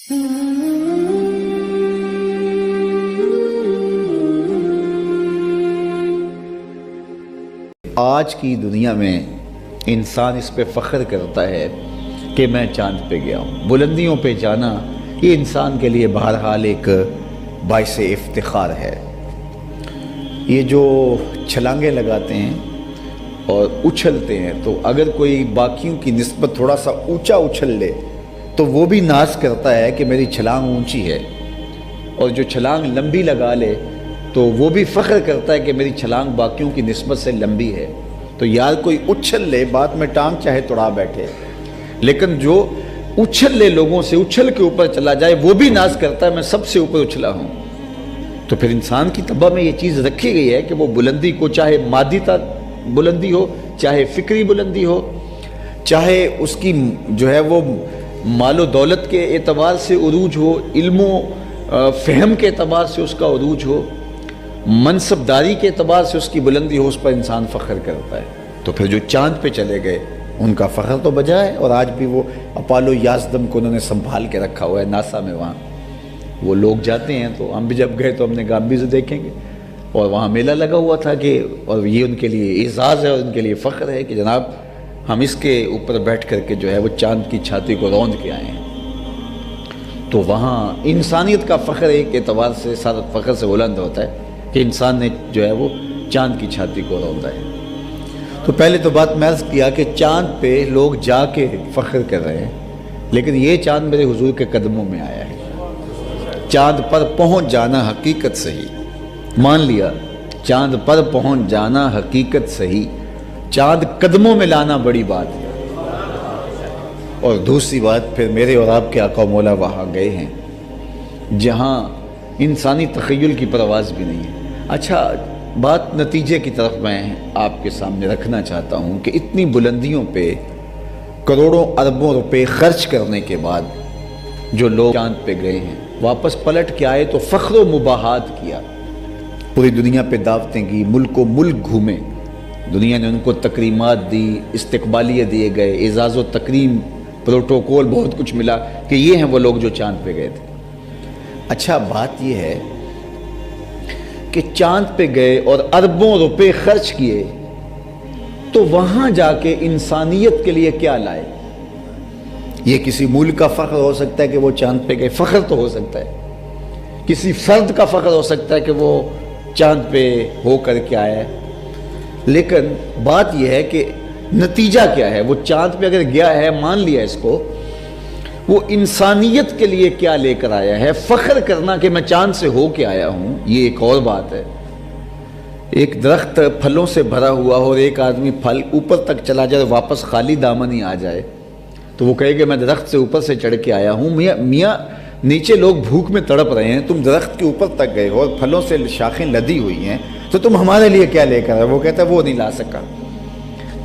آج کی دنیا میں انسان اس پہ فخر کرتا ہے کہ میں چاند پہ گیا ہوں۔ بلندیوں پہ جانا یہ انسان کے لیے بہرحال ایک باعث افتخار ہے۔ یہ جو چھلانگیں لگاتے ہیں اور اچھلتے ہیں تو اگر کوئی باقیوں کی نسبت تھوڑا سا اونچا اچھل لے تو وہ بھی ناز کرتا ہے کہ میری چھلانگ اونچی ہے، اور جو چھلانگ لمبی لگا لے تو وہ بھی فخر کرتا ہے کہ میری چھلانگ باقیوں کی نسبت سے لمبی ہے۔ تو یار کوئی اچھل لے، بعد میں ٹانگ چاہے توڑا بیٹھے، لیکن جو اچھل لے لوگوں سے، اچھل کے اوپر چلا جائے، وہ بھی ناز کرتا ہے میں سب سے اوپر اچھلا ہوں۔ تو پھر انسان کی طبع میں یہ چیز رکھی گئی ہے کہ وہ بلندی کو، چاہے مادی بلندی ہو، چاہے فکری بلندی ہو، چاہے اس کی جو ہے وہ مال و دولت کے اعتبار سے عروج ہو، علم و فہم کے اعتبار سے اس کا عروج ہو، منصبداری کے اعتبار سے اس کی بلندی ہو، اس پر انسان فخر کرتا ہے۔ تو پھر جو چاند پہ چلے گئے ان کا فخر تو بجا ہے، اور آج بھی وہ اپالو 11 کو انہوں نے سنبھال کے رکھا ہوا ہے ناسا میں۔ وہاں وہ لوگ جاتے ہیں، تو ہم بھی جب گئے تو ہم نے کہا ہم بھی دیکھیں گے، اور وہاں میلہ لگا ہوا تھا کہ، اور یہ ان کے لیے اعزاز ہے اور ان کے لیے فخر ہے کہ جناب ہم اس کے اوپر بیٹھ کر کے جو ہے وہ چاند کی چھاتی کو روند کے آئے ہیں۔ تو وہاں انسانیت کا فخر ایک اعتبار سے سارا فخر سے بلند ہوتا ہے کہ انسان نے جو ہے وہ چاند کی چھاتی کو روندا ہے۔ تو پہلے تو بات میں عرض کیا کہ چاند پہ لوگ جا کے فخر کر رہے ہیں، لیکن یہ چاند میرے حضور کے قدموں میں آیا ہے۔ چاند پر پہنچ جانا حقیقت صحیح، مان لیا چاند پر پہنچ جانا حقیقت صحیح، چاند قدموں میں لانا بڑی بات ہے۔ اور دوسری بات پھر میرے اور آپ کے آقا و مولا وہاں گئے ہیں جہاں انسانی تخیل کی پرواز بھی نہیں ہے۔ اچھا، بات نتیجے کی طرف میں آپ کے سامنے رکھنا چاہتا ہوں کہ اتنی بلندیوں پہ کروڑوں اربوں روپے خرچ کرنے کے بعد جو لوگ چاند پہ گئے ہیں، واپس پلٹ کے آئے تو فخر و مباحات کیا، پوری دنیا پہ دعوتیں کی، ملک و ملک گھومے، دنیا نے ان کو تکریمات دی، استقبالیہ دیے گئے، اعزاز و تکریم، پروٹوکول، بہت کچھ ملا کہ یہ ہیں وہ لوگ جو چاند پہ گئے تھے۔ اچھا، بات یہ ہے کہ چاند پہ گئے اور اربوں روپے خرچ کیے تو وہاں جا کے انسانیت کے لیے کیا لائے؟ یہ کسی ملک کا فخر ہو سکتا ہے کہ وہ چاند پہ گئے، فخر تو ہو سکتا ہے، کسی فرد کا فخر ہو سکتا ہے کہ وہ چاند پہ ہو کر کے آیا ہے، لیکن بات یہ ہے کہ نتیجہ کیا ہے؟ وہ چاند پہ اگر گیا ہے، مان لیا اس کو، وہ انسانیت کے لیے کیا لے کر آیا ہے؟ فخر کرنا کہ میں چاند سے ہو کے آیا ہوں، یہ ایک اور بات ہے۔ ایک درخت پھلوں سے بھرا ہوا ہو اور ایک آدمی پھل اوپر تک چلا جائے، واپس خالی دامن ہی آ جائے، تو وہ کہے کہ میں درخت سے اوپر سے چڑھ کے آیا ہوں۔ میاں نیچے لوگ بھوک میں تڑپ رہے ہیں، تم درخت کے اوپر تک گئے ہو اور پھلوں سے شاخیں لدی ہوئی ہیں، تو تم ہمارے لیے کیا لے کر آئے؟ وہ کہتا ہے وہ نہیں لا سکا۔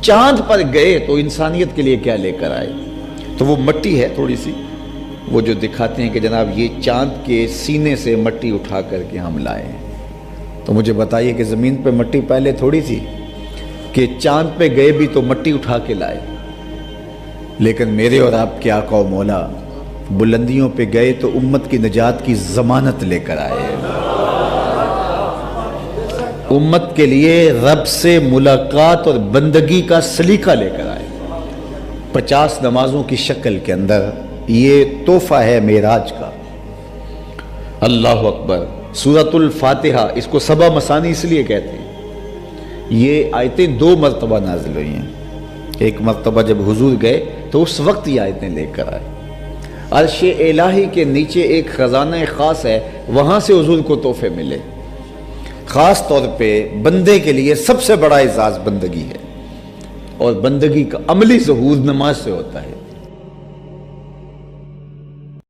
چاند پر گئے تو انسانیت کے لیے کیا لے کر آئے؟ تو وہ مٹی ہے تھوڑی سی، وہ جو دکھاتے ہیں کہ جناب یہ چاند کے سینے سے مٹی اٹھا کر کے ہم لائے ہیں۔ تو مجھے بتائیے کہ زمین پہ مٹی پہلے تھوڑی تھی کہ چاند پہ گئے بھی تو مٹی اٹھا کے لائے، لیکن میرے اور آپ کے آقا و مولا بلندیوں پہ گئے تو امت کی نجات کی ضمانت لے کر آئے، امت کے لیے رب سے ملاقات اور بندگی کا سلیقہ لے کر آئے، 50 نمازوں کی شکل کے اندر۔ یہ تحفہ ہے معراج کا۔ اللہ اکبر۔ سورۃ الفاتحہ، اس کو سبع مثانی اس لیے کہتے ہیں، یہ آیتیں 2 مرتبہ نازل ہوئی ہیں۔ ایک مرتبہ جب حضور گئے تو اس وقت یہ آیتیں لے کر آئے۔ عرش الہی کے نیچے ایک خزانہ خاص ہے، وہاں سے حضور کو تحفے ملے۔ خاص طور پہ بندے کے لیے سب سے بڑا اعزاز بندگی ہے، اور بندگی کا عملی ظہور نماز سے ہوتا ہے۔